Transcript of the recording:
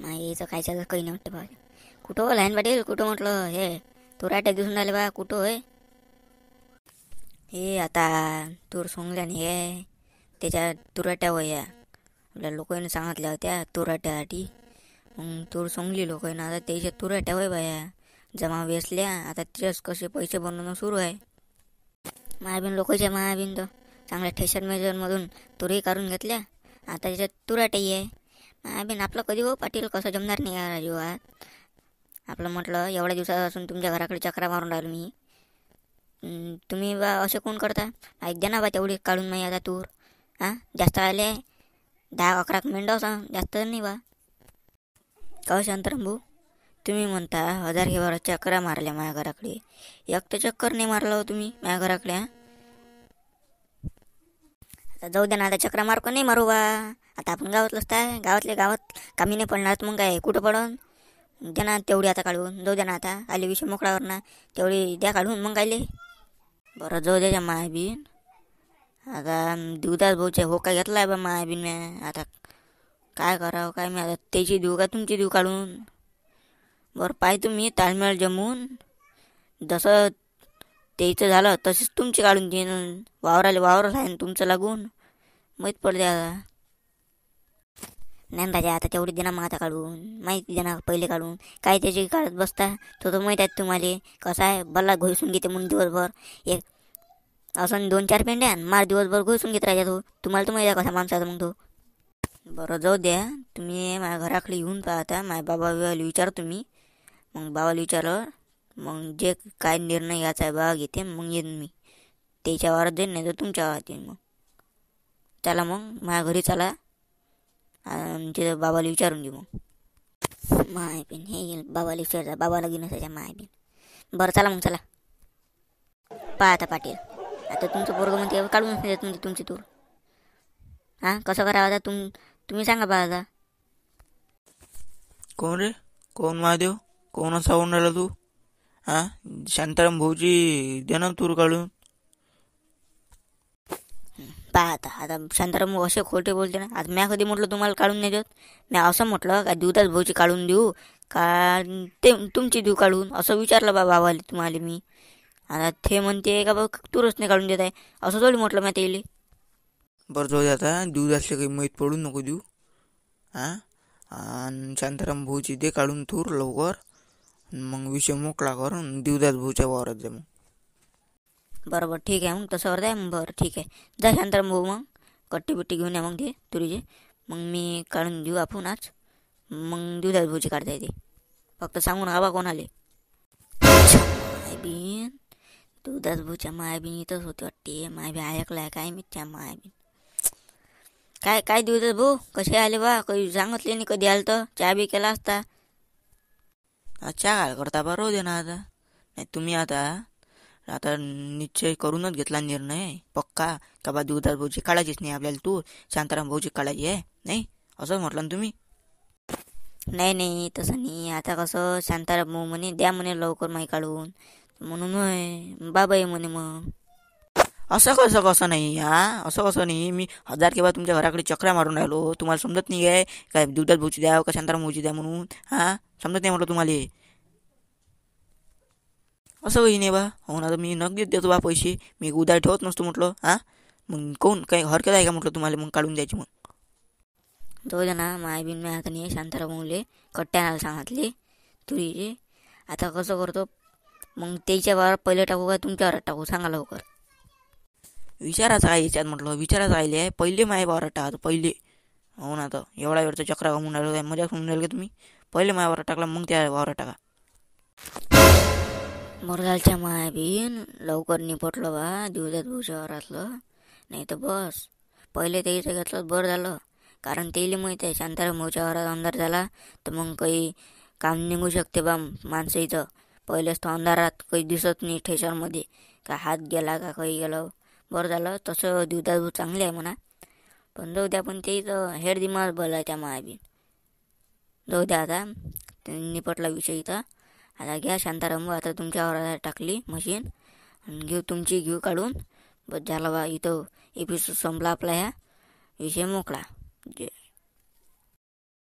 माहीचं कायचं काही नाही वाटतं बा. कुठं हो लहान पाटील, कुठं म्हटलं हे तुराट्या दिसून राहिले बा, कुठं होय हे आता तूर सोंगल्याने हे त्याच्या तुराट्या वया आपल्या लोकांनी सांगितल्या होत्या तुराट्यासाठी. मग तूर सोंगली लोकांना, आता त्याच्या तुराट्या वय बाया जमा वेचल्या, आता तेच कसे पैसे बनवणं सुरू आहे. महाबीन लोकांच्या महाबीन तर चांगल्या ठेशन मेजरमधून तुरही काढून घेतल्या, आता त्याच्यात तुराट्याही आहे. महाबीन आपलं कधी हो पाटील कसं जमणार नाही या जीवात. आपलं म्हटलं एवढ्या दिवसापासून तुमच्या घराकडे चक्रा मारून राहिलो मी. तुम्ही बा असे कोण करता, ऐक द्या ना बा तेवढी काढून नाही आता तूर. हां जास्त आले 10-11 मेंढा सांग, जास्त नाही बा. का शांताराम भाऊ, तुम्ही म्हणता 1000 घेवर चक्रा मारल्या माझ्या घराकडे, एक तर चक्कर नाही मारला हो तुम्ही माझ्या घराकडे. आता जाऊ द्या ना, आता चक्रा मारको नाही मारू बा. आता आपण गावातलंच आहे, गावातले गावात कामी नाही पडणार मग काय कुठं पडन. द्या ना तेवढी आता काढून, जाऊ द्या ना आता आले विषय मोकळावर ना, तेवढी द्या काढून मग कायले. बरं जाऊ द्याच्या मायाबीन, आता देवदास भाऊच्या हो काय घेतलाय बा मायाबीन म्या. आता काय करावं काय मी, आता त्याची देऊ का तुमची देऊ काढून. बरं पाय तुम्ही ताळमेळ जमून, जसं त्याचं झालं तसेच तुमची काढून देईन. वावर आहे तुमचं लागून माहीत पडते आता. नाही राजा आता तेवढी देणार मग आता काढून, माहिती देणार पहिले काढून काय त्याची काढत बसता. तो माहीत आहे तुम्हाला कसं आहे, बल्ला घोसून घेते म्हणून दिवसभर एक असं 2-4 पेंड्या मार दिवसभर घोसून घेत राजा तो. तुम्हाला तर माहिती आहे कसा माणसाचा मग तो. बरं जाऊ द्या, तुम्ही माझ्या घराकडे येऊन पाहता, माझ्या बाबाला विचार तुम्ही. मग बाबाला विचारलं मग जे काय निर्णय घ्यायचा आहे बाबा घेते, मग येईन मी त्याच्यावर देईन, नाही तर तुमच्यावर येईन. मग चला मग माझ्या घरी चला, तिथं बाबाला विचारून घेऊ. मग मायबीन हे येईल बाबाला विचारता, बाबाला घेऊन त्याच्या मायबीन. बरं चला मग चला. पाहता पाटील, आता तुमचं पोरगं म्हणते काढूनच नाही देत म्हणजे तुमची तूर. हां कसं करावं आता तुम्ही सांगा बा. आता कोण रे, कोण महादेव, कोण असा होऊन राहिला तू. हां शांताराम भाऊची दे ना तूर काढून. पाहता आता शांताराम भाऊ असे खोटे बोलते ना. आता म्या कधी म्हटलं तुम्हाला काढून नाही देत. म्या असं म्हटलं का देवदास भाऊची काढून देऊ का ते तुमची देऊ काढून, असं विचारलं बा बाबाले तुम्हाला मी. आता ते म्हणते का बा तूरच नाही काढून देत आहे, असं थोडी म्हटलं मी त्याला. बरं जाऊ दे आता, देवदासले काही माहीत पडून नको देऊ. हां आणि शांताराम भाऊची दे काढून तूर लवकर, मग विषय मोकळा करून देवदास भाऊच्या वावरात जा. मग बरोबर ठीक आहे, मग तसं करताय. बरं ठीक आहे, जा शांताराम भाऊ मग कट्टी बिट्टी घेऊन या मग ते तुरीचे. मग मी काढून देऊ आपण आज, मग देवदास भाऊची काढता येते. फक्त सांगू नका बा कोणाले. मायबीन देवदास भाऊच्या मायबीन इथंच होते वाटते. मायबी ऐकलाय काय मी त्या मायबीन. काय काय देवदास भाऊ कसे आले बा, कधी सांगितले नाही, कधी आलं तर चहा बी केला असता. अच्छा काय करता बा, रोज ना. आता नाही तुम्ही आता निश्चय करूनच घेतला निर्णय पक्का का बा देवदास भाऊची काढायचीच नाही आपल्याला तूर, शांताराम भाऊची काढायची आहे नाही, असं म्हटलं ना तुम्ही. नाही तसं नाही. आता कसं शांताराम भाऊ म्हणे द्या म्हणे लवकर माही काढून, म्हणून होय बाबाही म्हणे. मग असं कसं नाही, असं कसं नाही. मी 1000 केव्हा तुमच्या घराकडे चक्रा मारून राहिलो, तुम्हाला समजत नाही आहे काय देवदास भाऊची द्या का शांताराम भाऊची द्या म्हणून. समजत नाही म्हटलं तुम्हाला. असं काही नाही बा. हो ना, मी नगदीच देतो बा पैसे, मी उधार ठेवत नसतो म्हटलं. मग कोण काही हरकत आहे का म्हटलं तुम्हाला मग काढून द्यायची. मग जाऊ दे ना, मायबीन मी आता नाही शांताराम भाऊले कट्ट्याला सांगितले तुरीचे. आता कसं करतो मग त्याच्यावर पहिले टाकू का तुमच्यावर टाकू, सांगा लवकर. विचारायचं आहे याच्यात म्हटलं, विचारायचं आहे पहिले माझ्या वावरात टाका पहिले. हो ना, तर एवढा वेळचा चक्रा घालून राहिलो, मजा म्हणून राहिलं का तुम्ही. पहिले माझ्या वावरात टाकला मग त्या वावरात टाका. मोरगालच्या मायबीन लवकर निपटलं बा देवदास भाऊच्या वावरातलं, नाही तर बस पहिले त्याचं घेतलं बरं झालं. कारण त्याला माहीत आहे शांताराम भाऊच्या वावरात अंधार झाला तर मग काही काम निघू शकते बा माणसं इथं. पहिलेच तो अंधारात काही दिसत नाही ठेशरमध्ये, का हात गेला का काही गेलं. बरं झालं तसं देवदास भाऊ चांगले आहे म्हणा, पण जाऊ द्या. पण ते इथं हेड दिमाग भलं आहे त्या मायबीन. जाऊ द्या आता निपटला विषय इथं. आता घ्या शांताराम भाऊ, आता तुमच्यावर टाकली मशीन आणि घेऊ काढून. बस झालं बा, इथं एपिसोड संपला आपला, ह्या विषय मोकळा.